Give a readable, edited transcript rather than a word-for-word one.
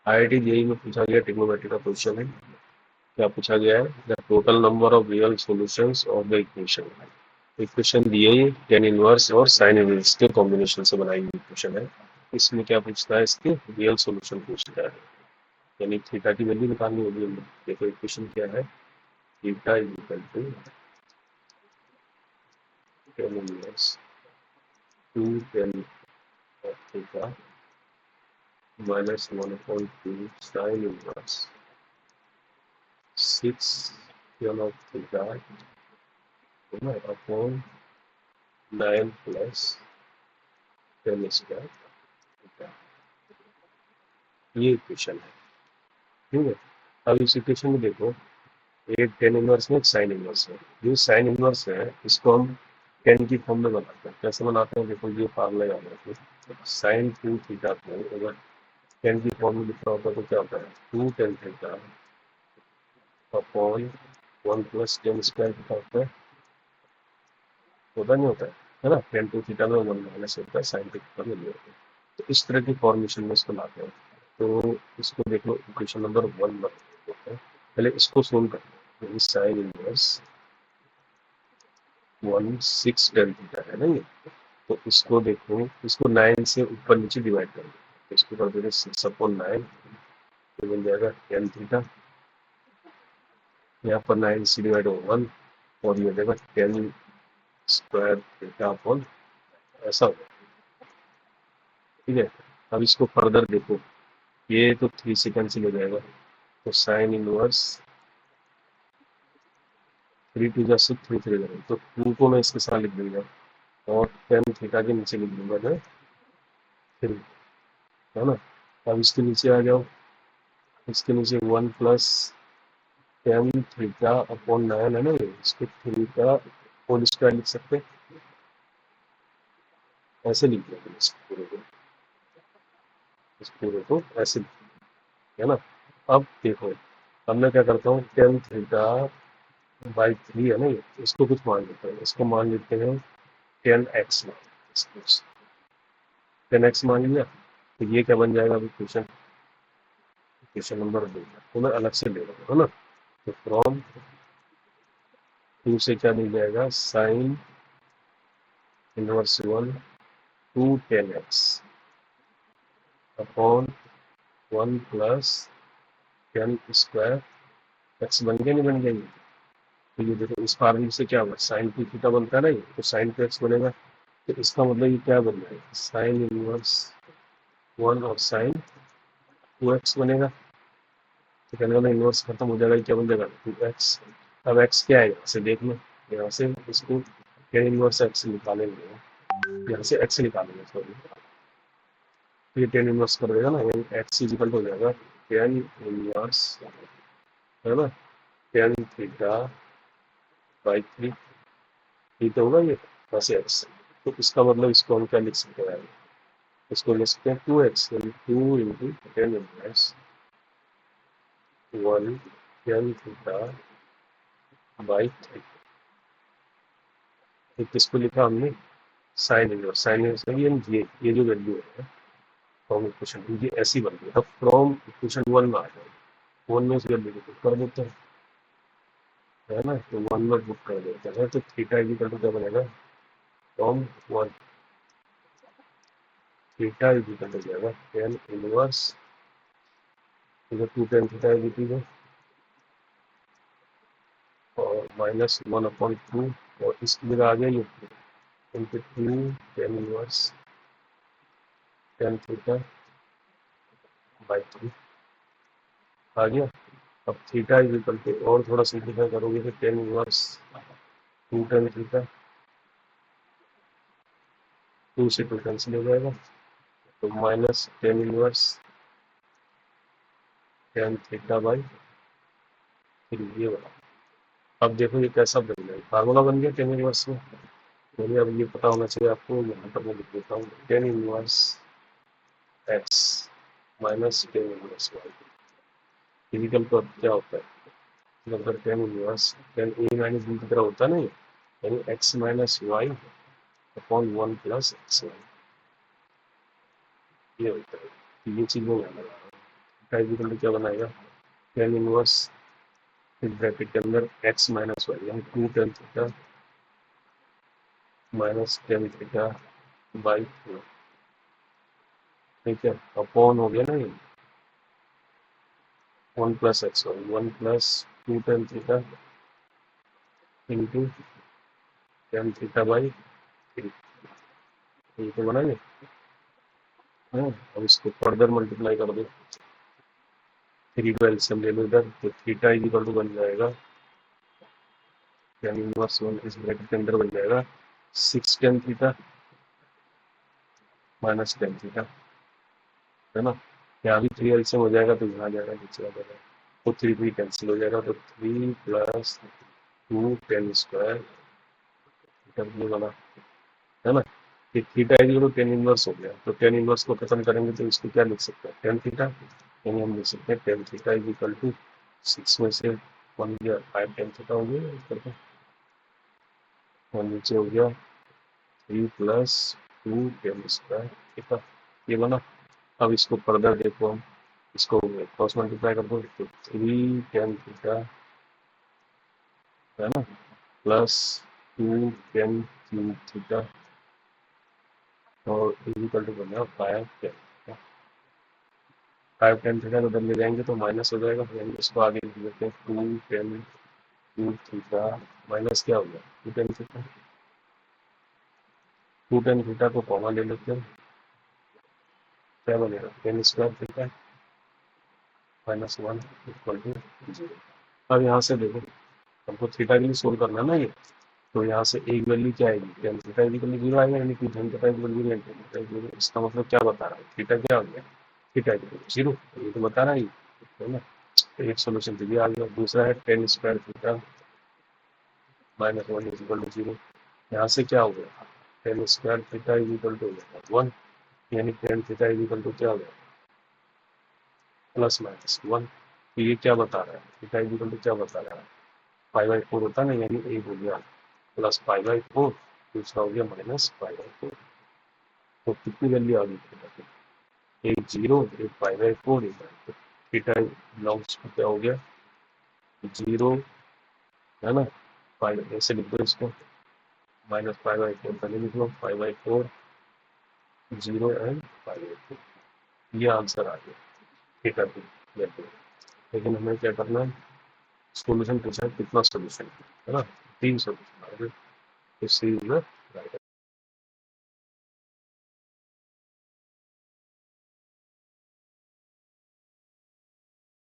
IIT JEE में पूछा गया ट्रिग्नोमेट्री का क्वेश्चन है। क्या पूछा गया है? The total number of real solutions of the equation. Equation दिए ही टेन इनवर्स और साइन इनवर्स के कॉम्बिनेशन से बनाई हुई इक्वेशन है। इसमें क्या पूछता है? इसके रियल सॉल्यूशन पूछता है, यानी थीटा की वैल्यू निकालनी होगी हमें। देखो इक्वेशन क्या है, theta is equal to tan inverse 2 tan of theta minus 1/2 sin inverse 6 tan of theta upon 9 plus tan square theta। ये इक्वेशन है, ठीक है। अब इस इक्वेशन में देखो, एक टेन इनवर्स में एक साइन इनवर्स है। जो साइन इनवर्स है इसको हम टेन की फॉर्म में बनाते हैं। कैसे बनाते हैं? देखो ये फार्मूला याद रखो, साइन 2 थीटा को अगर टेन की फॉर्म में लिखना होता है तो क्या होता है? 2 tan theta upon 1 plus ten square theta होता नहीं होता है ना? टेन टू थीटा में 1 माइनस होता है साइन थीटा में नहीं होता है। तो इस तरह की फॉर्मेशन में इसको लाते हैं। तो इसको देख लो, इक्वेशन नंबर 1 होता है। पहले इसको सोल्व करते हैं। साइन इनवर्स 1 6 tan थीटा है ना ये। तो इसको देखो, इसको 9 से ऊपर नीचे डिवाइड कर दो। इसको कर देंगे 6/9, तो मिल जाएगा tan थीटा। यहाँ पर 9 से डिवाइड हो 1 और ये हो जाएगा tan स्क्वायर थीटा अपॉन ऐसा होगा, ठीक है। अब इसको फर्दर देखो, ये तो 3 से कैंसिल हो जाएगा, तो साइन इनवर्स 3 टू जा 6 3 3 जाएगा, तो 2 को मैं इसके साथ लिख दूंगा और tan थीटा के नीचे लिख दूंगा मैं 3, है ना। अब इसके नीचे आ जाओ, इसके नीचे 1 प्लस tan थीटा अपॉन 9 है ना, इसको 3 का होल स्क्वायर लिख सकते हैं, ऐसे लिख दिया इस पूरे को ऐसे, है ना। अब देखो, अब मैं क्या करता हूँ, tan थीटा बाई 3 है ना ये, इसको कुछ मान लेते हैं। इसको मान लेते हैं tan x मान, 10x मान लिया, तो ये क्या बन जाएगा अभी क्वेश्चन नंबर 2 तो मैं अलग से ले रहा हूँ, है ना। तो फ्रॉम 2 से क्या मिल जाएगा, sine inverse 1 2 10x upon 1 plus 10 square x बन गया, नहीं बन गया ये? तो ये देखो, इस फार्मूले से क्या होगा, साइन 2 थीटा बनता है ना ये, तो साइन 2x बनेगा। तो इसका मतलब ये क्या बन जाएगा, साइन इनवर्स 1 और साइन 2x बनेगा। तो कहने वाला इनवर्स खत्म हो जाएगा, क्या बन जाएगा 2x। अब x क्या है, यहाँ से देख लो, यहाँ से इसको टेन इनवर्स x निकालेंगे, यहाँ से x निकालेंगे सॉरी, ये टेन इनवर्स कर देगा ना, यानी x इक्वल हो जाएगा टेन इनवर्स, है ना, टेन थीटा बाई 3, ठीक होगा ये, यहाँ से x। तो इसका मतलब इसको हम क्या लिख सकते हैं, इसको लिख सकते हैं 2x, यानी 2 into tan inverse 1 ten theta by 3। तो किसको लिखा हमने, साइन इनवर्स, साइन इनवर्स ये जो वैल्यू है फ्रॉम इक्वेशन ये ऐसी बन गई। अब फ्रॉम इक्वेशन 1 में आ जाए, 1 में इस वैल्यू को पुट कर देते हैं, है ना। तो 1 में पुट कर देते हैं, तो थीटा इक्वल टू क्या बनेगा, फ्रॉम 1 थीटा इक्वल टू जाएगा टेन इनवर्स, इधर 2 tan थीटा है dt में, और माइनस 1/2, और इसकी जगह आ गया ये into 2 tan inverse tan theta by 3 आ गया। अब थीटा इक्वल टू और थोड़ा सिंप्लीफाई करोगे तो टेन इनवर्स 2 tan थीटा, 2 से 2 कैंसिल हो जाएगा, तो minus tan inverse ten theta by 3 ये बना। अब देखो ये कैसा बन गया, फार्मूला बन गया टेन इनवर्स में। मुझे अब ये पता होना चाहिए आपको, यहाँ पर मैं लिख देता हूँ tan inverse x minus tan inverse y. Physical तो क्या होता है, अगर tan inverse tan A minus B की तरह होता है ना, यानी x minus y upon 1 plus x y, ये होता है। ये चीज़ में ध्यान रखना। इक्वल टू क्या बनाएगा, टेन इनवर्स इस ब्रैकेट के अंदर x माइनस वाई यानी 2 tan theta minus tan theta by 4, ठीक है, अपॉन हो गया ना ये 1 plus x y 1 plus 2 tan theta into tan theta by 3, ये तो बना नहीं है। अब इसको फर्दर मल्टीप्लाई कर दो, 3 का एलसीएम ले लो इधर, तो थीटा इक्वल टू बन जाएगा टेन इनवर्स 1 इस ब्रैकेट के अंदर बन जाएगा 6 ten theta minus tan theta, है ना। यहाँ भी 3 एलसीएम हो जाएगा तो यहाँ जाएगा नीचे आ जाएगा, तो 3 3 कैंसिल हो जाएगा, तो 3 प्लस 2 टेन स्क्वायर ये वाला, है ना। कि theta equal to tan inverse हो गया, तो टेन इनवर्स को खत्म करेंगे तो इसको क्या लिख सकते हैं, टेन थीटा, यानी हम लिख सकते हैं टेन थीटा इक्वल टू 6 में से 1 गया 5 टेन थीटा हो गया इस करके, और नीचे हो गया 3 प्लस 2 टेन स्क्वायर, ठीक है, ये बना। अब इसको फर्दर देखो, हम इसको क्रॉस मल्टीप्लाई कर दो, तो 3 टेन थीटा, है ना, प्लस 2 टेन क्यूब थीटा और इक्वल टू बन जाएगा 5 टेन, 5 टेन थीटा को उधर ले जाएंगे तो माइनस हो जाएगा, यानी इसको आगे लिख देते हैं 2 टेन क्यूब थीटा माइनस क्या हो गया 2 टेन थीटा, 2 टेन थीटा को कॉमन ले लेते हैं, क्या बनेगा tan square theta minus 1 equal to 0। अब यहाँ से देखो, हमको थीटा के लिए सोल्व करना है ना ये, तो यहाँ से एक वैल्यू क्या आएगी, टेन थीटा इक्वल जीरो आएगा, यानी कि tan theta equal zero, tan theta equal, इसका मतलब क्या बता रहा है, थीटा क्या हो गया, थीटा इक्वल जीरो, ये तो बता रहा है ना। तो एक सोल्यूशन तो ये आ गया, दूसरा है tan square theta minus 1 equal to zero, यहाँ से क्या हो गया, tan square theta equal to 1, यानी टेन थीटा इक्वल टू क्या हो गया प्लस माइनस 1, तो ये क्या बता रहा है, थीटा इक्वल टू क्या बता रहा है, 5/4 होता है ना, यानी एक हो गया प्लस 5/4, दूसरा हो गया माइनस 5/4, तो कितनी वैल्यू आ गई, एक जीरो एक 5/4, एक थीटा बिलोंग्स टू क्या हो गया जीरो, है ना, 5 ऐसे लिख दो इसको, माइनस 5/4 पहले लिख लो, 5/4 जीरो एंड 5/4, ये आंसर आ गया थीटा की वैल्यू। लेकिन हमें क्या करना है, सोल्यूशन पूछा है कितना सोल्यूशन, है ना, 3 सोल्यूशन आ गए, तो सी इज द